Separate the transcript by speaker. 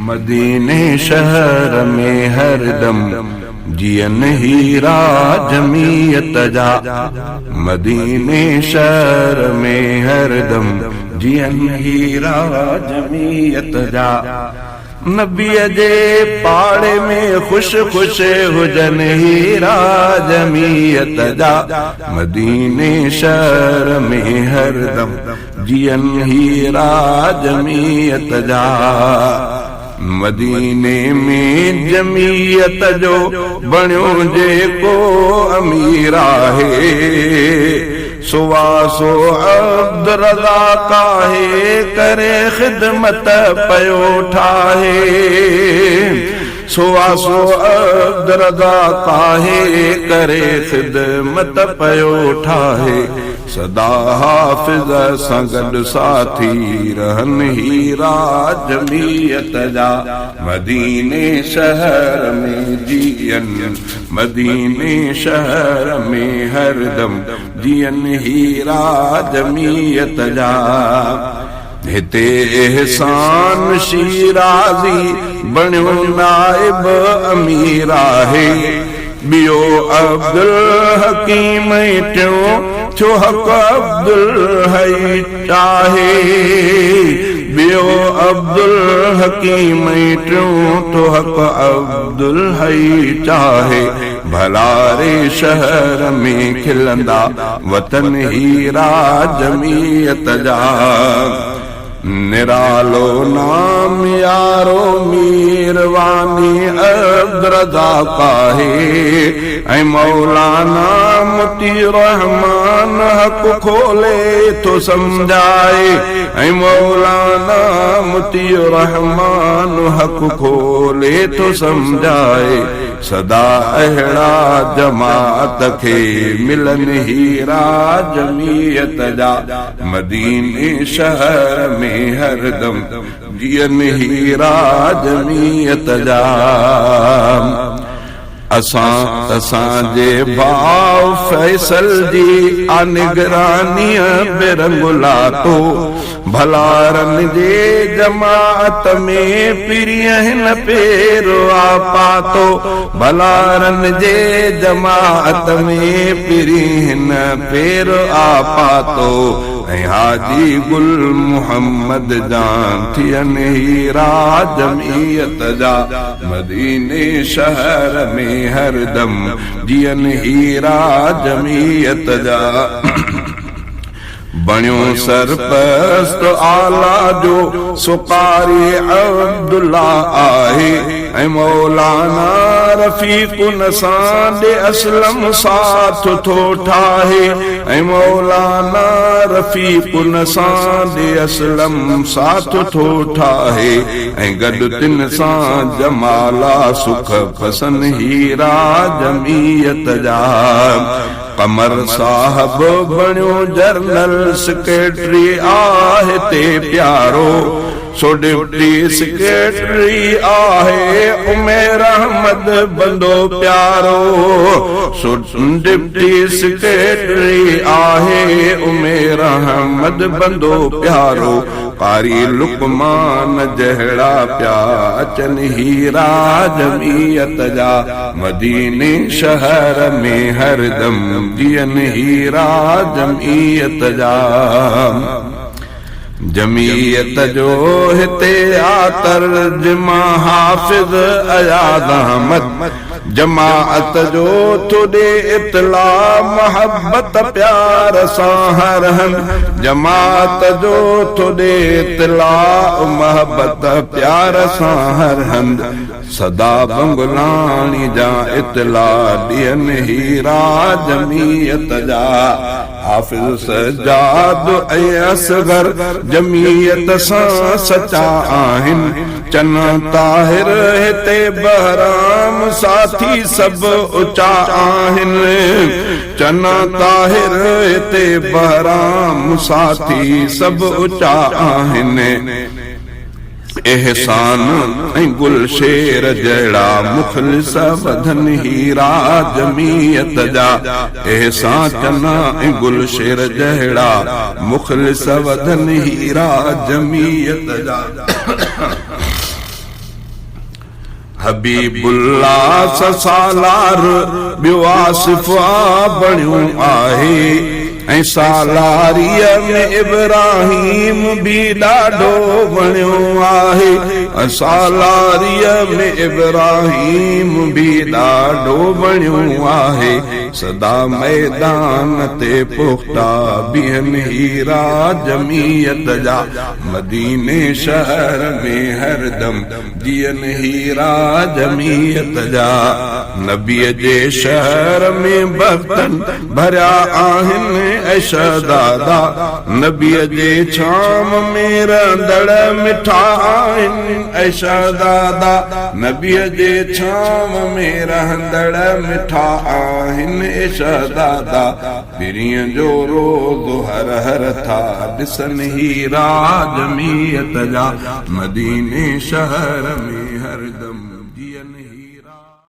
Speaker 1: मदीने शहर में हरदम जियन हीरा जमीयत जा। मदीने शहर में हरदम जियन हीरा जमीयत जा। नबीअ जे पाड़े में खुश खुश हुजन हीरा जमीयत जा। मदीने शहर में हरदम जियन हीरा जमीयत जा। मदीने में जमीयत जो बणियो जेको अमीर आहे, सुवासो अब्द रज़ा काहे करे ख़िदमत पयो ठाहे। सुवासो अब्द रज़ा काहे करे ख़िदमत पयो ठाहे। सदा हाफ़िज़ सां गॾु साथी रहन हीरा जमीयत जा। मदीने शहर में जियन, मदीने शहर में हरदम जियन हीरा जमीयत जा। हिते एहसान शिराज़ी बणियो नाइब अमीर आहे। ॿियो अब्दुल हकीम टियों थियो हक़ अब्दुल हई चाहे। ॿियो अब्दुल हकीम टियों तो हक़ अब्दुल हई चाहे। भला रे शहर में खिलंदा वतन हीरा जमीयत जा। निरालो नाम यारो मीरवानी अब्द रज़ा काहे। ऐं मौलाना मुती रहमान हक़ खोले तो समझाए। ऐं मौलाना मुती रहमान हक़ खोले तो समझाए। सदा अहिड़ा जमात खे मिलन हीरा जमीयत जा। मदीने शहर में हरदम जियन हीरा जमीयत जा। असांजे भाव फैसल जी निगरानीअ बेरंगुला तो। भलारन जे जमात में पिरिय हिन पेरो आपा तो। भलारन जे जमात में पिरी हिन पेरो आपा तो। ऐं हाजी गुल मोहम्मद जान थियन हीरा जमीयत जा। मदीने शहर में हरदम जियन हीरा जमीयत जा। बणियो सरपरस्त आला जो सुकारी अब्दुल्ला आहे। ऐं मौलाना रफ़ीकुन सां दे असलम साथ थो ठाहे। ऐं मौलाना रफ़ीकुन सां दे असलम साथ थो ठाहे। ऐं गॾु तिन सां जमाला सुख पसंद हीरा जमीयत जा। कमर साहब बणियो जर्नल सेक्रेटरी आहे ते प्यारो। सो डिप्टी सेक्रेटरी आहे उमर अहमद बंदो प्यारो। सो डिप्टी सेक्रेटरी आहे उमर अहमद बंदो प्यारो। कारी लुकमान जहिड़ा प्या अचन हीरा जमीयत जा। मदीने शहर में हरदम जियन हीरा जमीयत जा। जमीयत जो हिते तर्जुमा हाफिज अयाद अहमद। जमाअत जो तुडे इतला मोहब्बत प्यार सां हर हंद। जमाअत जो तुडे इतला मोहब्बत प्यार सां हर हंद। सदा बंगलानी जा इतला ॾियन हीरा जमीयत जा। हाफिज सजाद ऐं असगर जमीयत सां सचा आहिनि। चना ताहिर हिते बहराम साथी सब ऊचा आहिनि। चना ताहिर हिते बहराम साथी सब ऊचा आहिनि। एहसान ऐं गुलशेर जहिड़ा मुखलिस वधन हीरा जमीयत जा। एहसान चना ऐं गुलशेर जहिड़ा मुखलिस वधन हीरा जमीयत जा। हबीबुल्लाह सालार ॿियो आसिफ़ा बणियो आहे ऐं सालारीअ में इब्राहिम बि ॾाढो बणियो आहे सालारीअ में इब्राहिम बि ॾाढो बणियो आहे सदा मैदान ते पुख्ता बीहनि हीरा जमीयत जा मदीने शहर में हरदम जीअनि हीरा जमीयत जा नबीअ जे शहर में बख्तन भरिया आहिनि ऐशा दादा नबीअ जे छाम में रहंदड़ मिठा आहिनि ऐशा दादा नबीअ जे छाम में रहंदड़ मिठा आहिनि ऐशा दादा पिरीअ जो रोज़ हर हर था ॾिसनि हीरा जमीयत जा मदीने शहर में हरदम जीअनि